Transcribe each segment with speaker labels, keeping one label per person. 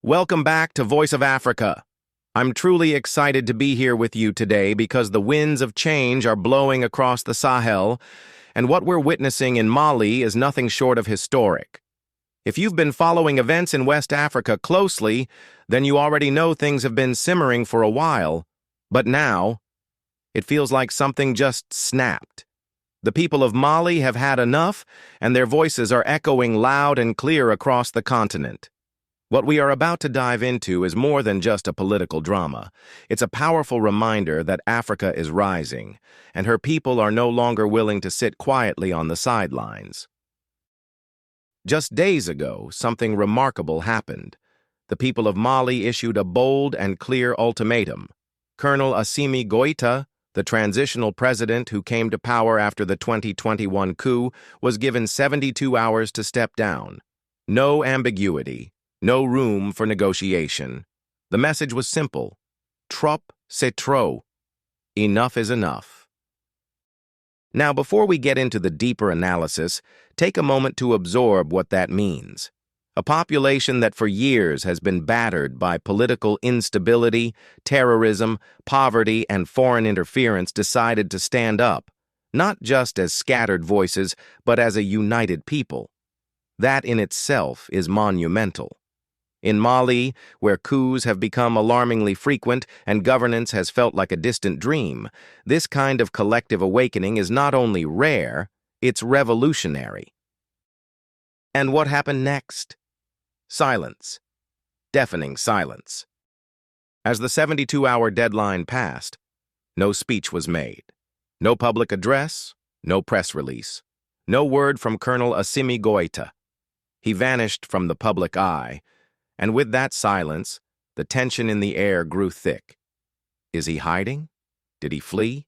Speaker 1: Welcome back to Voice of Africa. I'm truly excited to be here with you today because the winds of change are blowing across the Sahel, and what we're witnessing in Mali is nothing short of historic. If you've been following events in West Africa closely, then you already know things have been simmering for a while, but now, it feels like something just snapped. The people of Mali have had enough, and their voices are echoing loud and clear across the continent. What we are about to dive into is more than just a political drama. It's a powerful reminder that Africa is rising, and her people are no longer willing to sit quietly on the sidelines. Just days ago, something remarkable happened. The people of Mali issued a bold and clear ultimatum. Colonel Assimi Goïta, the transitional president who came to power after the 2021 coup, was given 72 hours to step down. No ambiguity. No room for negotiation. The message was simple. Trop, c'est trop. Enough is enough. Now, before we get into the deeper analysis, take a moment to absorb what that means. A population that for years has been battered by political instability, terrorism, poverty, and foreign interference decided to stand up, not just as scattered voices, but as a united people. That in itself is monumental. In Mali, where coups have become alarmingly frequent and governance has felt like a distant dream, this kind of collective awakening is not only rare, it's revolutionary. And what happened next? Silence. Deafening silence. As the 72-hour deadline passed, no speech was made. No public address, no press release. No word from Colonel Assimi Goïta. He vanished from the public eye, and with that silence, the tension in the air grew thick. Is he hiding? Did he flee?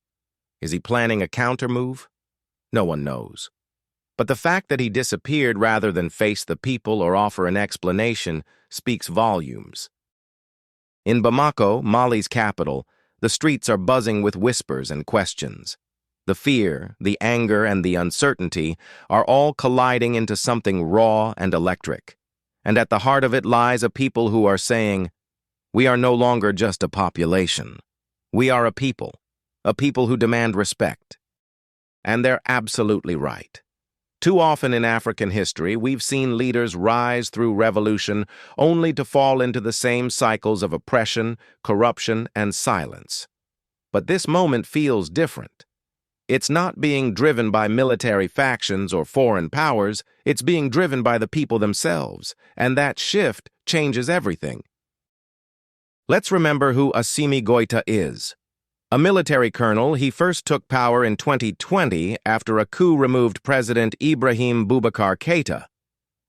Speaker 1: Is he planning a countermove? No one knows. But the fact that he disappeared rather than face the people or offer an explanation speaks volumes. In Bamako, Mali's capital, the streets are buzzing with whispers and questions. The fear, the anger, and the uncertainty are all colliding into something raw and electric. And at the heart of it lies a people who are saying, we are no longer just a population. We are a people who demand respect. And they're absolutely right. Too often in African history, we've seen leaders rise through revolution only to fall into the same cycles of oppression, corruption, and silence. But this moment feels different. It's not being driven by military factions or foreign powers, it's being driven by the people themselves, and that shift changes everything. Let's remember who Assimi Goïta is. A military colonel, he first took power in 2020 after a coup removed President Ibrahim Boubacar Keïta.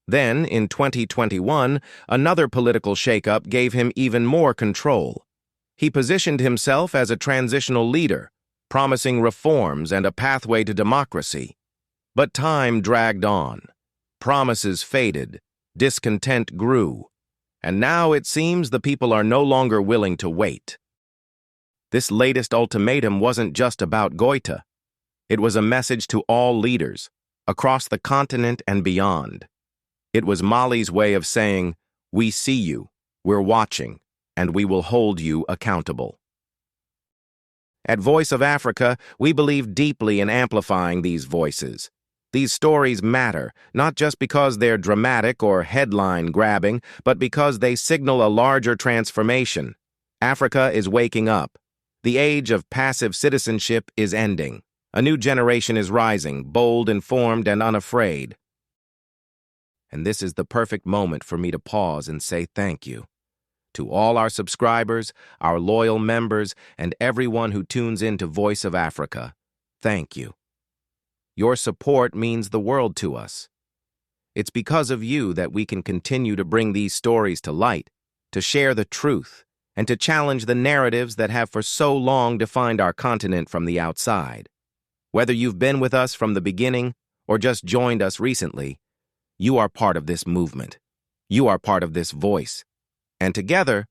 Speaker 1: Then, in 2021, another political shakeup gave him even more control. He positioned himself as a transitional leader, promising reforms and a pathway to democracy. But time dragged on. Promises faded. Discontent grew. And now it seems the people are no longer willing to wait. This latest ultimatum wasn't just about Goïta. It was a message to all leaders, across the continent and beyond. It was Mali's way of saying, we see you, we're watching, and we will hold you accountable. At Voice of Africa, we believe deeply in amplifying these voices. These stories matter, not just because they're dramatic or headline-grabbing, but because they signal a larger transformation. Africa is waking up. The age of passive citizenship is ending. A new generation is rising, bold, informed, and unafraid. And this is the perfect moment for me to pause and say thank you. To all our subscribers, our loyal members, and everyone who tunes in to Voice of Africa, thank you. Your support means the world to us. It's because of you that we can continue to bring these stories to light, to share the truth, and to challenge the narratives that have for so long defined our continent from the outside. Whether you've been with us from the beginning or just joined us recently, you are part of this movement. You are part of this voice. And together,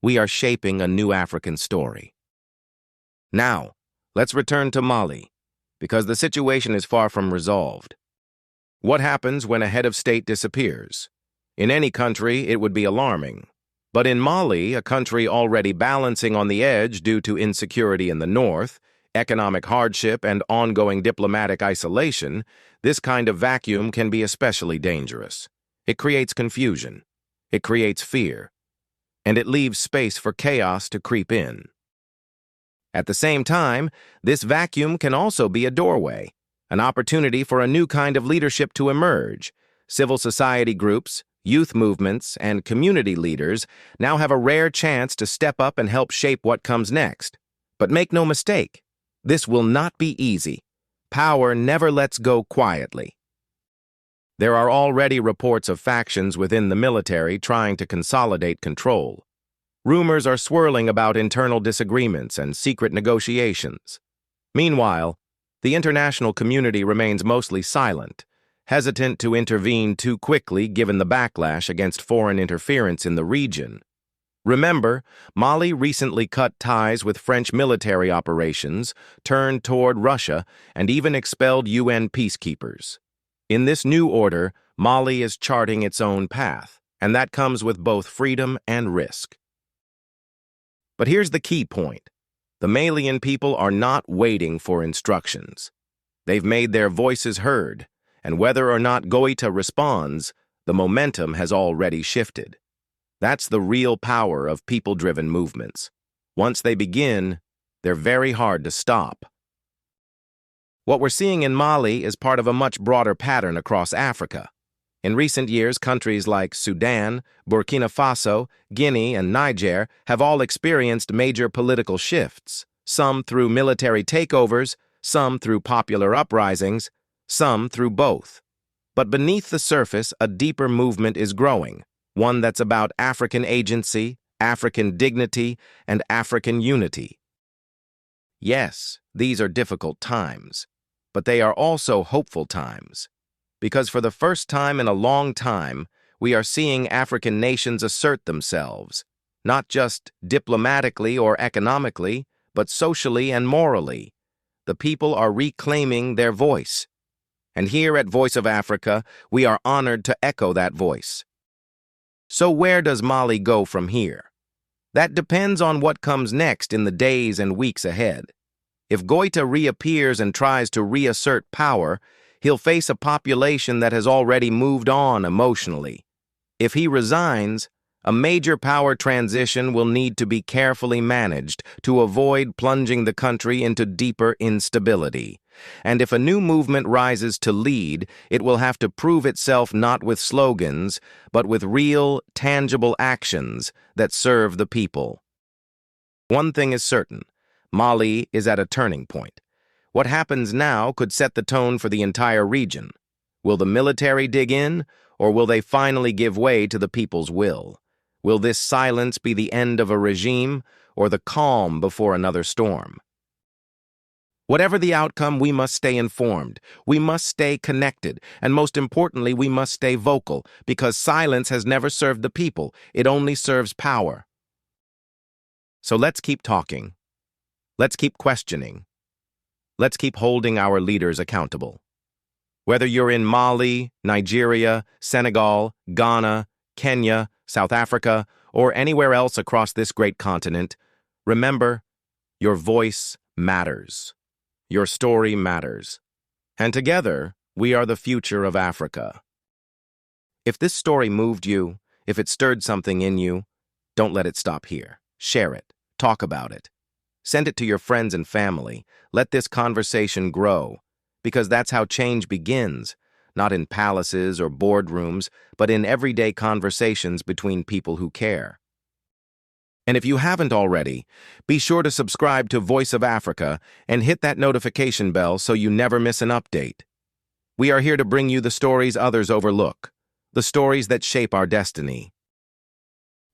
Speaker 1: we are shaping a new African story. Now, let's return to Mali, because the situation is far from resolved. What happens when a head of state disappears? In any country, it would be alarming. But in Mali, a country already balancing on the edge due to insecurity in the north, economic hardship, and ongoing diplomatic isolation, this kind of vacuum can be especially dangerous. It creates confusion, it creates fear, and it leaves space for chaos to creep in. At the same time, this vacuum can also be a doorway, an opportunity for a new kind of leadership to emerge. Civil society groups, youth movements, and community leaders now have a rare chance to step up and help shape what comes next. But make no mistake, this will not be easy. Power never lets go quietly. There are already reports of factions within the military trying to consolidate control. Rumors are swirling about internal disagreements and secret negotiations. Meanwhile, the international community remains mostly silent, hesitant to intervene too quickly given the backlash against foreign interference in the region. Remember, Mali recently cut ties with French military operations, turned toward Russia, and even expelled UN peacekeepers. In this new order, Mali is charting its own path, and that comes with both freedom and risk. But here's the key point. The Malian people are not waiting for instructions. They've made their voices heard, and whether or not Goita responds, the momentum has already shifted. That's the real power of people-driven movements. Once they begin, they're very hard to stop. What we're seeing in Mali is part of a much broader pattern across Africa. In recent years, countries like Sudan, Burkina Faso, Guinea, and Niger have all experienced major political shifts, some through military takeovers, some through popular uprisings, some through both. But beneath the surface, a deeper movement is growing, one that's about African agency, African dignity, and African unity. Yes, these are difficult times, but they are also hopeful times. Because for the first time in a long time, we are seeing African nations assert themselves, not just diplomatically or economically, but socially and morally. The people are reclaiming their voice. And here at Voice of Africa, we are honored to echo that voice. So where does Mali go from here? That depends on what comes next in the days and weeks ahead. If Goita reappears and tries to reassert power, he'll face a population that has already moved on emotionally. If he resigns, a major power transition will need to be carefully managed to avoid plunging the country into deeper instability. And if a new movement rises to lead, it will have to prove itself not with slogans, but with real, tangible actions that serve the people. One thing is certain, Mali is at a turning point. What happens now could set the tone for the entire region. Will the military dig in, or will they finally give way to the people's will? Will this silence be the end of a regime, or the calm before another storm? Whatever the outcome, we must stay informed, we must stay connected, and most importantly, we must stay vocal, because silence has never served the people, it only serves power. So let's keep talking. Let's keep questioning. Let's keep holding our leaders accountable. Whether you're in Mali, Nigeria, Senegal, Ghana, Kenya, South Africa, or anywhere else across this great continent, remember, your voice matters. Your story matters. And together, we are the future of Africa. If this story moved you, if it stirred something in you, don't let it stop here. Share it. Talk about it. Send it to your friends and family. Let this conversation grow, because that's how change begins, not in palaces or boardrooms, but in everyday conversations between people who care. And if you haven't already, be sure to subscribe to Voice of Africa and hit that notification bell so you never miss an update. We are here to bring you the stories others overlook, the stories that shape our destiny.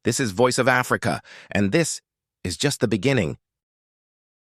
Speaker 1: This is Voice of Africa, and this is just the beginning.